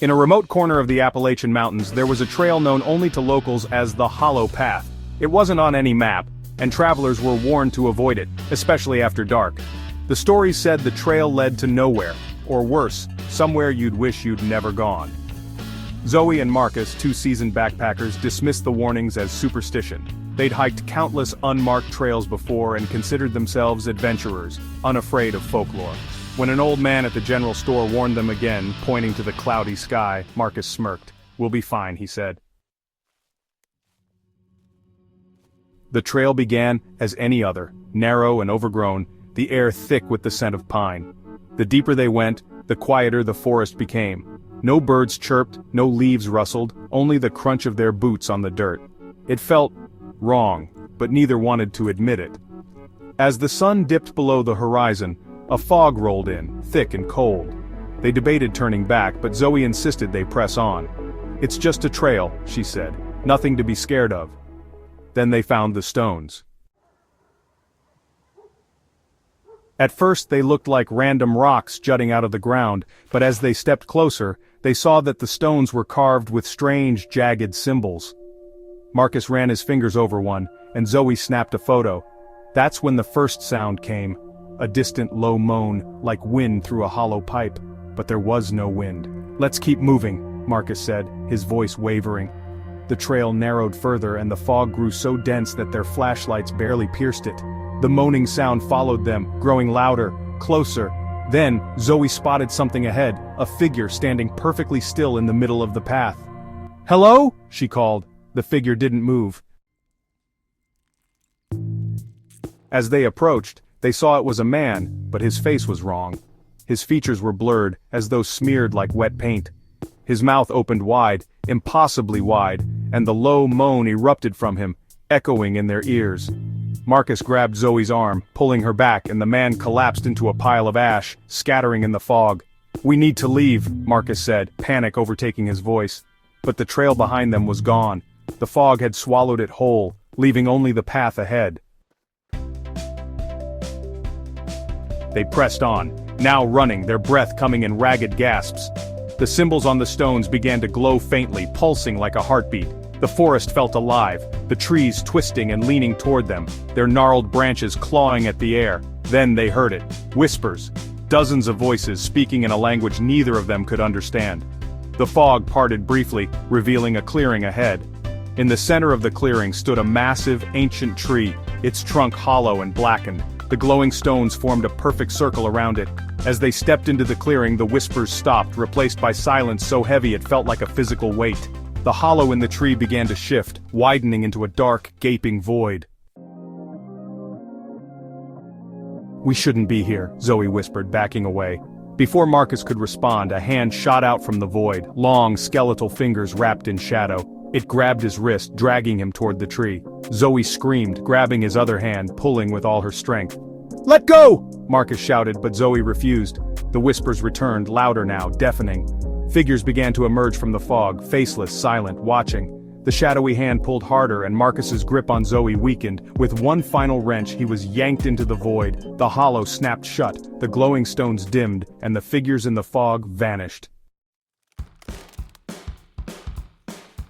In a remote corner of the Appalachian Mountains there was a trail known only to locals as the Hollow Path. It wasn't on any map, and travelers were warned to avoid it, especially after dark. The stories said the trail led to nowhere, or worse, somewhere you'd wish you'd never gone. Zoe and Marcus, two seasoned backpackers, dismissed the warnings as superstition. They'd hiked countless unmarked trails before and considered themselves adventurers, unafraid of folklore. When an old man at the general store warned them again, pointing to the cloudy sky, Marcus smirked. "We'll be fine," he said. The trail began as any other, narrow and overgrown, the air thick with the scent of pine. The deeper they went, the quieter the forest became. No birds chirped, no leaves rustled, only the crunch of their boots on the dirt. It felt wrong, but neither wanted to admit it. As the sun dipped below the horizon, a fog rolled in, thick and cold. They debated turning back, but Zoe insisted they press on. "It's just a trail," she said, "nothing to be scared of." Then they found the stones. At first they looked like random rocks jutting out of the ground, but as they stepped closer, they saw that the stones were carved with strange, jagged symbols. Marcus ran his fingers over one, and Zoe snapped a photo. That's when the first sound came. A distant low moan, like wind through a hollow pipe. But there was no wind. "Let's keep moving," Marcus said, his voice wavering. The trail narrowed further and the fog grew so dense that their flashlights barely pierced it. The moaning sound followed them, growing louder, closer. Then, Zoe spotted something ahead, a figure standing perfectly still in the middle of the path. "Hello?" she called. The figure didn't move. As they approached, they saw it was a man, but his face was wrong. His features were blurred, as though smeared like wet paint. His mouth opened wide, impossibly wide, and the low moan erupted from him, echoing in their ears. Marcus grabbed Zoe's arm, pulling her back, and the man collapsed into a pile of ash, scattering in the fog. "We need to leave," Marcus said, panic overtaking his voice. But the trail behind them was gone. The fog had swallowed it whole, leaving only the path ahead. They pressed on, now running, their breath coming in ragged gasps. The symbols on the stones began to glow faintly, pulsing like a heartbeat. The forest felt alive, the trees twisting and leaning toward them, their gnarled branches clawing at the air. Then they heard it. Whispers. Dozens of voices speaking in a language neither of them could understand. The fog parted briefly, revealing a clearing ahead. In the center of the clearing stood a massive, ancient tree, its trunk hollow and blackened. The glowing stones formed a perfect circle around it. As they stepped into the clearing, the whispers stopped, replaced by silence so heavy it felt like a physical weight. The hollow in the tree began to shift, widening into a dark, gaping void. "We shouldn't be here," Zoe whispered, backing away. Before Marcus could respond, a hand shot out from the void, long, skeletal fingers wrapped in shadow. It grabbed his wrist, dragging him toward the tree. Zoe screamed, grabbing his other hand, pulling with all her strength. "Let go!" Marcus shouted, but Zoe refused. The whispers returned, louder now, deafening. Figures began to emerge from the fog, faceless, silent, watching. The shadowy hand pulled harder and Marcus's grip on Zoe weakened. With one final wrench he was yanked into the void. The hollow snapped shut, the glowing stones dimmed, and the figures in the fog vanished.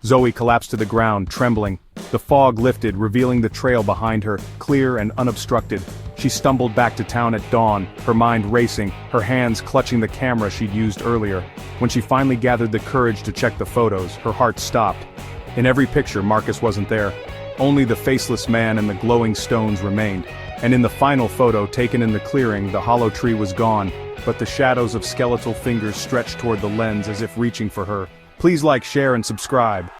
Zoe collapsed to the ground, trembling. The fog lifted, revealing the trail behind her, clear and unobstructed. She stumbled back to town at dawn, her mind racing, her hands clutching the camera she'd used earlier. When she finally gathered the courage to check the photos, her heart stopped. In every picture, Marcus wasn't there. Only the faceless man and the glowing stones remained. And in the final photo taken in the clearing, the hollow tree was gone, but the shadows of skeletal fingers stretched toward the lens as if reaching for her. Please like, share, and subscribe.